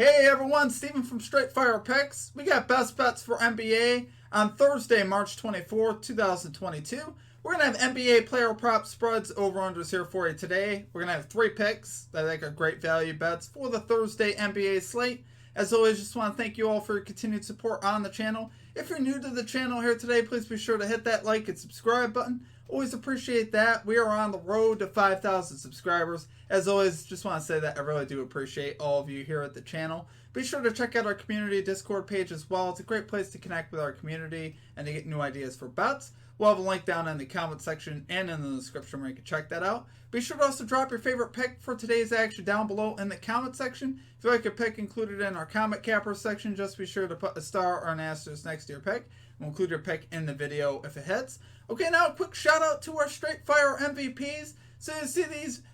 Hey everyone, Steven from Straight Fire Picks. We got best bets for NBA on Thursday, March 24th, 2022. We're going to have NBA player prop spreads over-unders here for you today. We're going to have 3 picks that I think are great value bets for the Thursday NBA slate. As always, just want to thank you all for your continued support on the channel. If you're new to the channel here today, please be sure to hit that like and subscribe button. Always appreciate that. We are on the road to 5,000 subscribers. As always, just want to say that I really do appreciate all of you here at the channel. Be sure to check out our community Discord page as well. It's a great place to connect with our community and to get new ideas for bets. We'll have a link down in the comment section and in the description where you can check that out. Be sure to also drop your favorite pick for today's action down below in the comment section. If you like a pick included in our comment capper section, just be sure to put a star or an asterisk next to your pick. We'll include your pick in the video if it hits. Okay, now a quick shout out to our Straight Fire MVPs. So you see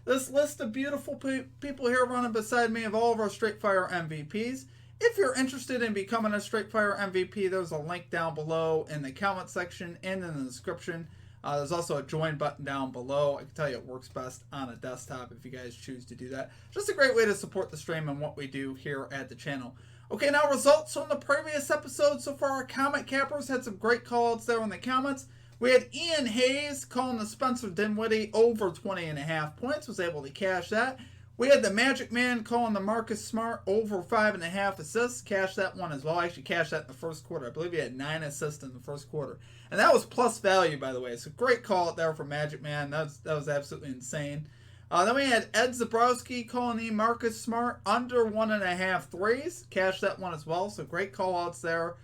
this list of beautiful people here running beside me of all of our Straight Fire MVPs. If you're interested in becoming a Straight Fire MVP, there's a link down below in the comment section and in the description. There's also a join button down below. I can tell you it works best on a desktop if you guys choose to do that. Just a great way to support the stream and what we do here at the channel. Okay, now results from the previous episode. So far, our comment cappers had some great calls there in the comments. We had Ian Hayes calling the Spencer Dinwiddie over 20.5 points. Was able to cash that. We had the Magic Man calling the Marcus Smart over 5.5 assists. Cashed that one as well. I actually cashed that in the first quarter. I believe he had 9 assists in the first quarter. And that was plus value, by the way. So great call out there for Magic Man. That was absolutely insane. Then we had Ed Zabrowski calling the Marcus Smart under 1.5 threes. Cashed that one as well. So great call outs there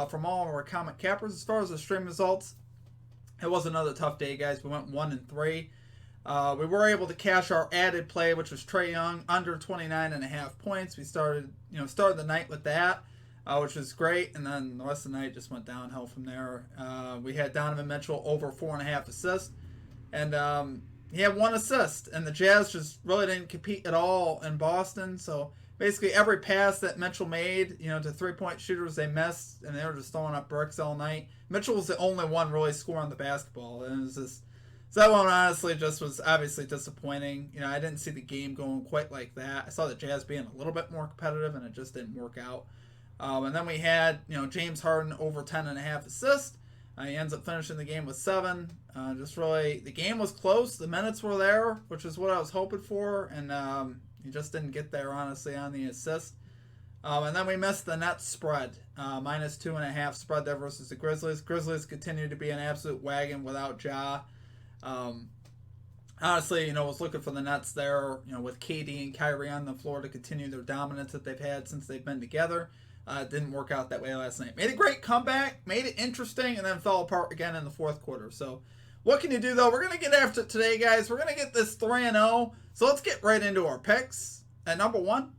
from all of our comment cappers. As far as the stream results, it was another tough day, guys. We went 1-3. We were able to cash our added play, which was Trae Young under 29.5 points. We started the night with that, which was great, and then the rest of the night just went downhill from there. We had Donovan Mitchell over 4.5 assists, and he had 1 assist, and the Jazz just really didn't compete at all in Boston. So basically every pass that Mitchell made, to 3-point shooters, they missed, and they were just throwing up bricks all night. Mitchell was the only one really scoring the basketball, and it was just, so that one honestly just was obviously disappointing. I didn't see the game going quite like that. I saw the Jazz being a little bit more competitive, and it just didn't work out. And then we had, James Harden over 10.5 assists. He ends up finishing the game with 7. Just really, the game was close. The minutes were there, which is what I was hoping for, and he just didn't get there, honestly, on the assist. And then we missed the Nets spread, minus 2.5 spread there versus the Grizzlies. Grizzlies continue to be an absolute wagon without Ja. Honestly, was looking for the Nets there, with KD and Kyrie on the floor to continue their dominance that they've had since they've been together. It didn't work out that way last night. Made a great comeback, made it interesting, and then fell apart again in the fourth quarter. So what can you do, though? We're going to get after it today, guys. We're going to get this 3-0. So let's get right into our picks. At number 1,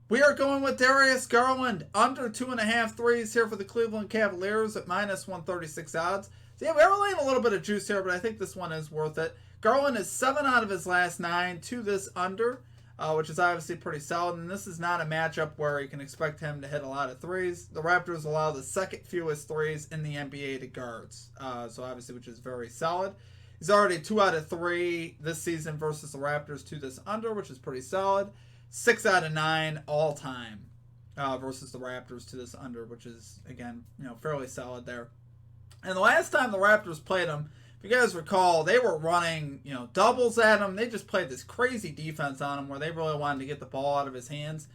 we are going with Darius Garland under 2.5 threes here for the Cleveland Cavaliers at minus 136 odds. So yeah, we're laying a little bit of juice here, but I think this one is worth it. Garland is 7 out of his last 9 to this under, which is obviously pretty solid. And this is not a matchup where you can expect him to hit a lot of threes. The Raptors allow the second fewest threes in the NBA to guards, so obviously, which is very solid. He's already 2 out of 3 this season versus the Raptors to this under, which is pretty solid. 6 out of 9 all time versus the Raptors to this under, which is, again, fairly solid there. And the last time the Raptors played him, if you guys recall, they were running, doubles at him. They just played this crazy defense on him where they really wanted to get the ball out of his hands,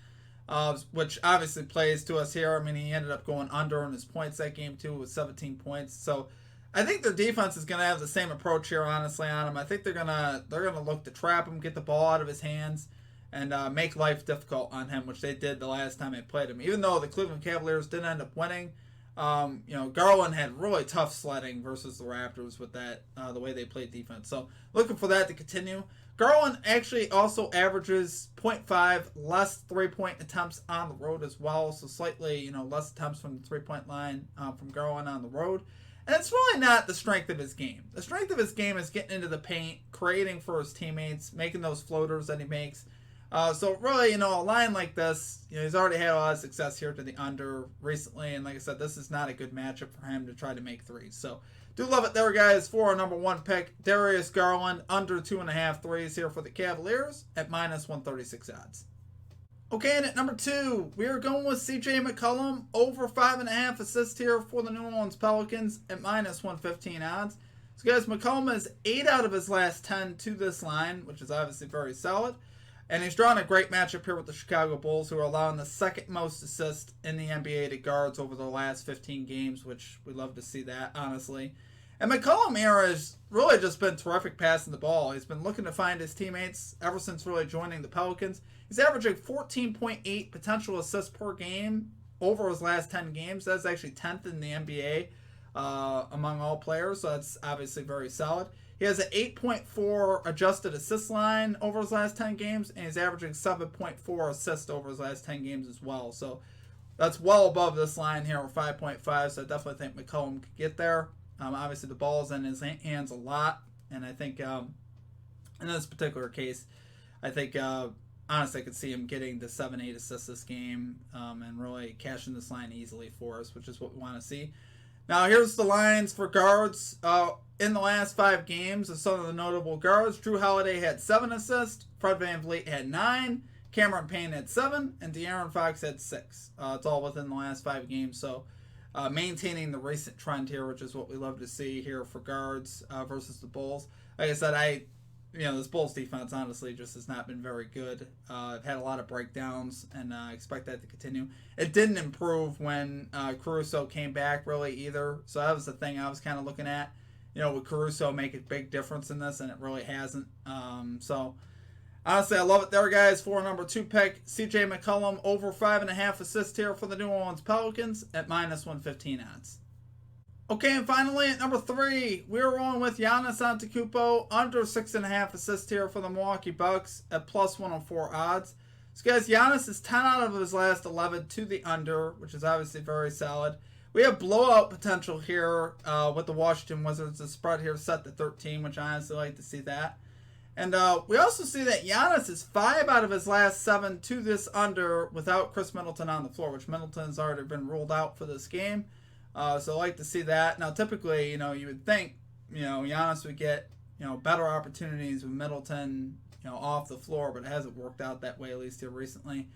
which obviously plays to us here. I mean, he ended up going under in his points that game, too, with 17 points. So I think their defense is going to have the same approach here, honestly, on him. I think they're gonna look to trap him, get the ball out of his hands, and make life difficult on him, which they did the last time they played him. Even though the Cleveland Cavaliers didn't end up winning, Garland had really tough sledding versus the Raptors with that, the way they played defense. So looking for that to continue. Garland actually also averages 0.5 less 3-point attempts on the road as well. So slightly, less attempts from the 3-point line from Garland on the road. And it's really not the strength of his game. The strength of his game is getting into the paint, creating for his teammates, making those floaters that he makes. So really, a line like this, he's already had a lot of success here to the under recently. And like I said, this is not a good matchup for him to try to make threes. So do love it there, guys, for our number 1 pick, Darius Garland, under 2.5 threes here for the Cavaliers at minus 136 odds. Okay, and at number 2, we are going with CJ McCollum over 5.5 assists here for the New Orleans Pelicans at minus 115 odds. So, guys, McCollum is 8 out of his last 10 to this line, which is obviously very solid. And he's drawn a great matchup here with the Chicago Bulls, who are allowing the second most assists in the NBA to guards over the last 15 games, which we love to see that, honestly. And McCollum here has really just been terrific passing the ball. He's been looking to find his teammates ever since really joining the Pelicans. He's averaging 14.8 potential assists per game over his last 10 games. That's actually 10th in the NBA among all players, so that's obviously very solid. He has an 8.4 adjusted assist line over his last 10 games, and he's averaging 7.4 assists over his last 10 games as well. So that's well above this line here, 5.5, so I definitely think McCollum could get there. Obviously, the ball's in his hands a lot, and I think in this particular case, I think honestly I could see him getting the 7-8 assists this game and really cashing this line easily for us, which is what we want to see. Now, here's the lines for guards in the last 5 games of some of the notable guards. Drew Holiday had 7 assists, Fred VanVleet had 9, Cameron Payne had 7, and De'Aaron Fox had 6. It's all within the last 5 games, so maintaining the recent trend here, which is what we love to see here for guards versus the Bulls. Like I said, this Bulls defense honestly just has not been very good. I've had a lot of breakdowns, and I expect that to continue. It didn't improve when Caruso came back really either, so that was the thing I was kind of looking at. Would Caruso make a big difference in this? And it really hasn't. So honestly, I love it there, guys. For number 2 pick, CJ McCollum over 5.5 assists here for the New Orleans Pelicans at minus 115 odds. Okay, and finally at number 3, we're rolling with Giannis Antetokounmpo under 6.5 assists here for the Milwaukee Bucks at plus 104 odds. So, guys, Giannis is 10 out of his last 11 to the under, which is obviously very solid. We have blowout potential here with the Washington Wizards. The spread here is set to 13, which I honestly like to see that. And we also see that Giannis is 5 out of his last 7 to this under without Chris Middleton on the floor, which Middleton has already been ruled out for this game. So I like to see that. Now, typically, you would think, Giannis would get, better opportunities with Middleton, off the floor, but it hasn't worked out that way, at least here recently.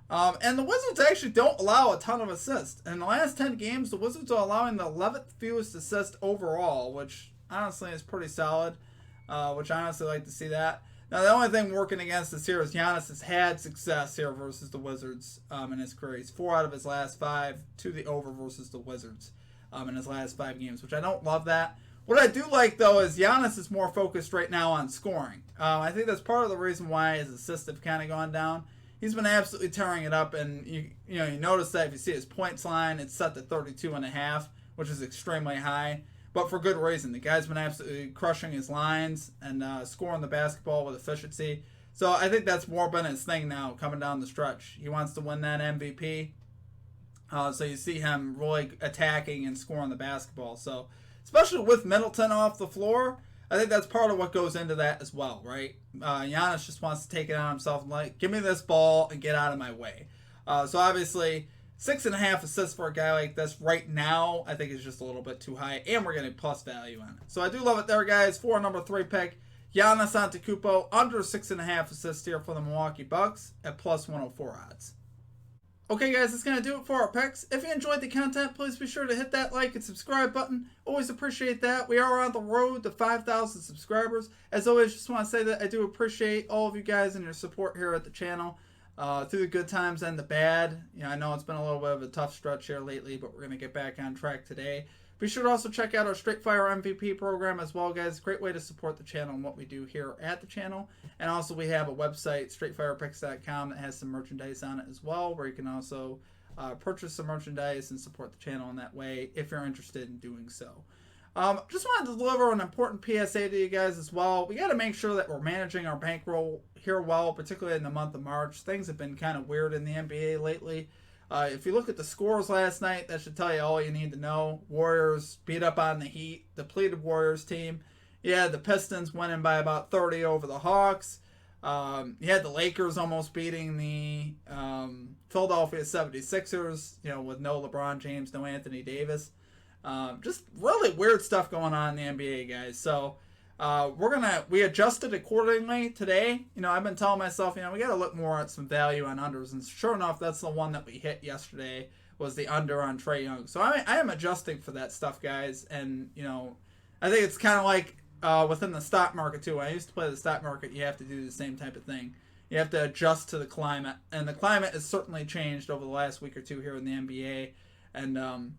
And the Wizards actually don't allow a ton of assists. In the last 10 games, the Wizards are allowing the 11th fewest assists overall, which honestly is pretty solid, which I honestly like to see that. Now, the only thing working against us here is Giannis has had success here versus the Wizards in his career. He's 4 out of his last 5 to the over versus the Wizards in his last 5 games, which I don't love that. What I do like, though, is Giannis is more focused right now on scoring. I think that's part of the reason why his assists have kind of gone down. He's been absolutely tearing it up, and you notice that if you see his points line, it's set to 32.5, which is extremely high. But for good reason. The guy's been absolutely crushing his lines and scoring the basketball with efficiency. So I think that's more been his thing now coming down the stretch. He wants to win that MVP. So you see him really attacking and scoring the basketball. So especially with Middleton off the floor, I think that's part of what goes into that as well, right? Giannis just wants to take it on himself and like, give me this ball and get out of my way. So obviously 6.5 assists for a guy like this right now, I think is just a little bit too high, and we're getting plus value on it. So I do love it there, guys. For number 3 pick, Giannis Antetokounmpo under 6.5 assists here for the Milwaukee Bucks at plus 104 odds. Okay, guys, that's going to do it for our picks. If you enjoyed the content, please be sure to hit that like and subscribe button. Always appreciate that. We are on the road to 5,000 subscribers. As always, just want to say that I do appreciate all of you guys and your support here at the channel. Through the good times and the bad. I know it's been a little bit of a tough stretch here lately, but we're going to get back on track today. Be sure to also check out our Straight Fire MVP program as well, guys. Great way to support the channel and what we do here at the channel. And also we have a website, straightfirepicks.com, that has some merchandise on it as well, where you can also purchase some merchandise and support the channel in that way if you're interested in doing so. Just wanted to deliver an important PSA to you guys as well. We got to make sure that we're managing our bankroll here well, particularly in the month of March. Things have been kind of weird in the NBA lately. If you look at the scores last night, that should tell you all you need to know. Warriors beat up on the Heat, depleted Warriors team. You had the Pistons winning by about 30 over the Hawks. You had the Lakers almost beating the Philadelphia 76ers, with no LeBron James, no Anthony Davis. Just really weird stuff going on in the NBA, guys. So We adjusted accordingly today. I've been telling myself, we got to look more at some value on unders, and sure enough, that's the one that we hit yesterday was the under on Trae Young. So I am adjusting for that stuff, guys, and I think it's kind of like within the stock market too. When I used to play the stock market, you have to do the same type of thing. You have to adjust to the climate, and the climate has certainly changed over the last week or two here in the NBA, and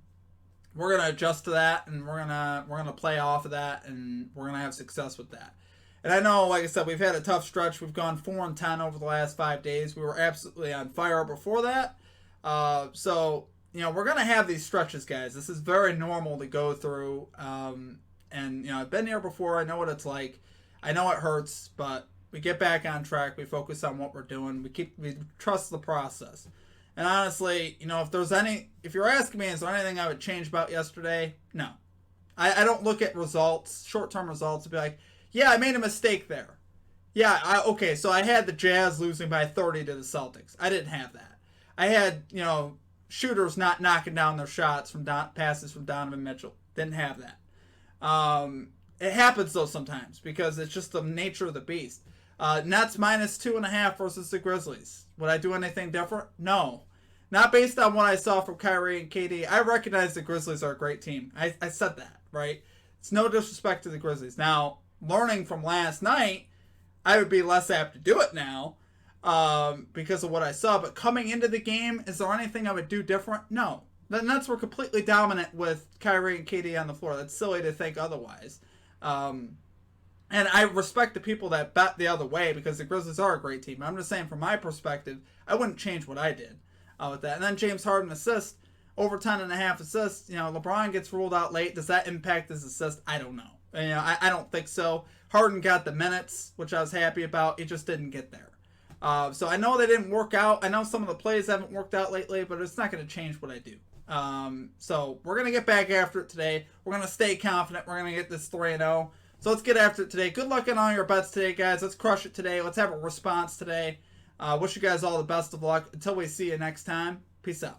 we're gonna adjust to that, and we're gonna play off of that, and we're gonna have success with that. And I know, like I said, we've had a tough stretch. We've gone 4-10 over the last 5 days. We were absolutely on fire before that. So we're gonna have these stretches, guys. This is very normal to go through. And I've been here before. I know what it's like. I know it hurts, but we get back on track. We focus on what we're doing. We trust the process. And honestly, if you're asking me, is there anything I would change about yesterday? No. I don't look at results, short-term results, and be like, yeah, I made a mistake there. Yeah, okay, so I had the Jazz losing by 30 to the Celtics. I didn't have that. I had, shooters not knocking down their shots from passes from Donovan Mitchell. Didn't have that. It happens, though, sometimes, because it's just the nature of the beast. Nets -2.5 versus the Grizzlies. Would I do anything different? No. Not based on what I saw from Kyrie and KD. I recognize the Grizzlies are a great team. I said that, right? It's no disrespect to the Grizzlies. Now, learning from last night, I would be less apt to do it now because of what I saw. But coming into the game, is there anything I would do different? No. The Nets were completely dominant with Kyrie and KD on the floor. That's silly to think otherwise. And I respect the people that bet the other way because the Grizzlies are a great team. I'm just saying from my perspective, I wouldn't change what I did with that. And then James Harden assist, over 10.5 assists. LeBron gets ruled out late. Does that impact his assist? I don't know. I don't think so. Harden got the minutes, which I was happy about. It just didn't get there. So I know they didn't work out. I know some of the plays haven't worked out lately, but it's not going to change what I do. So we're going to get back after it today. We're going to stay confident. We're going to get this 3-0. So let's get after it today. Good luck on all your bets today, guys. Let's crush it today. Let's have a response today. Wish you guys all the best of luck. Until we see you next time, peace out.